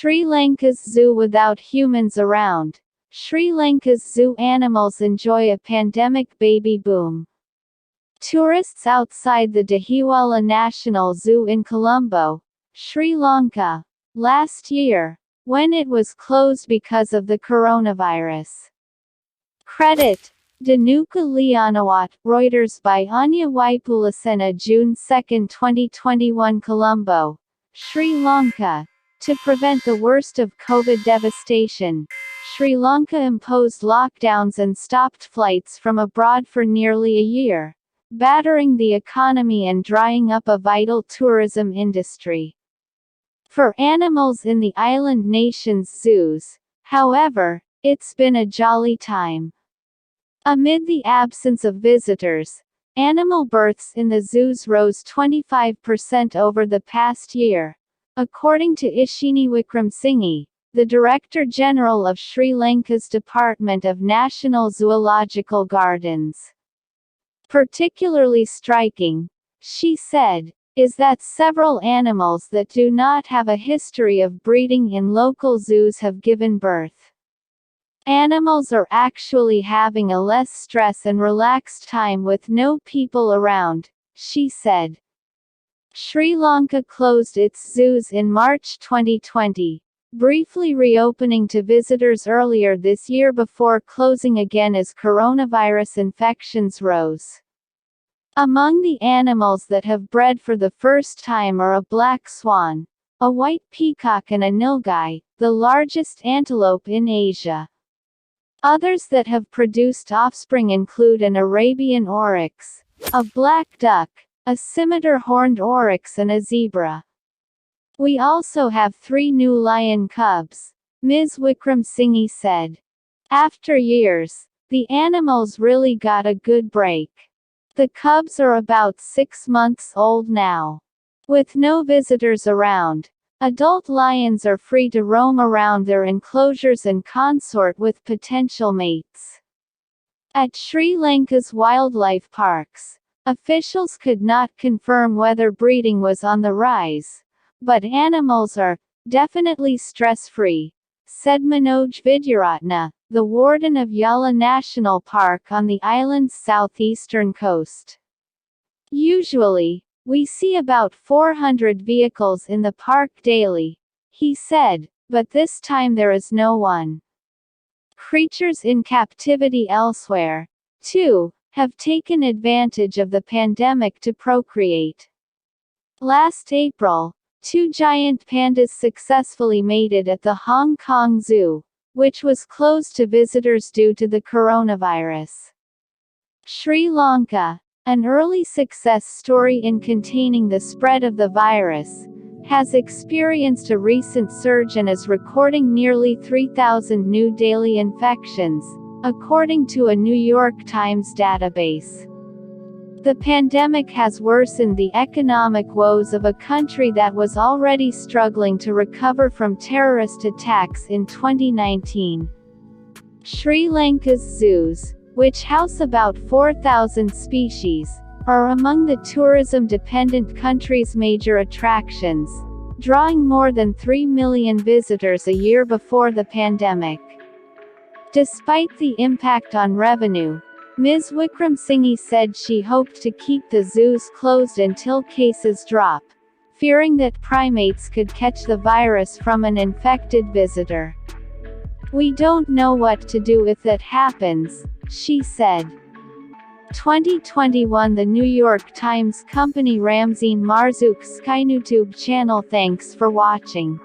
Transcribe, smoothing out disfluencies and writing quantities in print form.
Sri Lanka's zoo without humans around. Sri Lanka's zoo animals enjoy a pandemic baby boom. Tourists outside the Dehiwela National Zoo in Colombo, Sri Lanka, last year, when it was closed because of the coronavirus. Credit: Danuka Leonawat, Reuters by Anya Waipulasena, June 2, 2021. Colombo, Sri Lanka. To prevent the worst of COVID devastation, Sri Lanka imposed lockdowns and stopped flights from abroad for nearly a year, battering the economy and drying up a vital tourism industry. For animals in the island nation's zoos, however, it's been a jolly time. Amid the absence of visitors, animal births in the zoos rose 25% over the past year, according to Ishini Wickremesinghe, the Director General of Sri Lanka's Department of National Zoological Gardens. Particularly striking, she said, is that several animals that do not have a history of breeding in local zoos have given birth. Animals are actually having a less stress and relaxed time with no people around, she said. Sri Lanka closed its zoos in March 2020, briefly reopening to visitors earlier this year before closing again as coronavirus infections rose. Among the animals that have bred for the first time are a black swan, a white peacock and a nilgai, the largest antelope in Asia. Others that have produced offspring include an Arabian oryx, a black duck, a scimitar-horned oryx and a zebra. We also have 3 new lion cubs, Ms. Wickremesinghe said. After years, the animals really got a good break. The cubs are about 6 months old now. With no visitors around, adult lions are free to roam around their enclosures and consort with potential mates. At Sri Lanka's wildlife parks, officials could not confirm whether breeding was on the rise, but animals are definitely stress-free, said Manoj Vidyaratna, the warden of Yala National Park on the island's southeastern coast. Usually, we see about 400 vehicles in the park daily, he said, but this time there is no one. Creatures in captivity elsewhere, too, have taken advantage of the pandemic to procreate. Last April, 2 giant pandas successfully mated at the Hong Kong Zoo, which was closed to visitors due to the coronavirus. Sri Lanka, an early success story in containing the spread of the virus, has experienced a recent surge and is recording nearly 3,000 new daily infections, according to a New York Times database. The pandemic has worsened the economic woes of a country that was already struggling to recover from terrorist attacks in 2019. Sri Lanka's zoos, which house about 4,000 species, are among the tourism-dependent country's major attractions, drawing more than 3 million visitors a year before the pandemic. Despite the impact on revenue, Ms. Wickremesinghe said she hoped to keep the zoos closed until cases drop, fearing that primates could catch the virus from an infected visitor. "We don't know what to do if that happens," she said. 2021 The New York Times Company Ramzeen Marzook Skynewtube channel. Thanks for watching.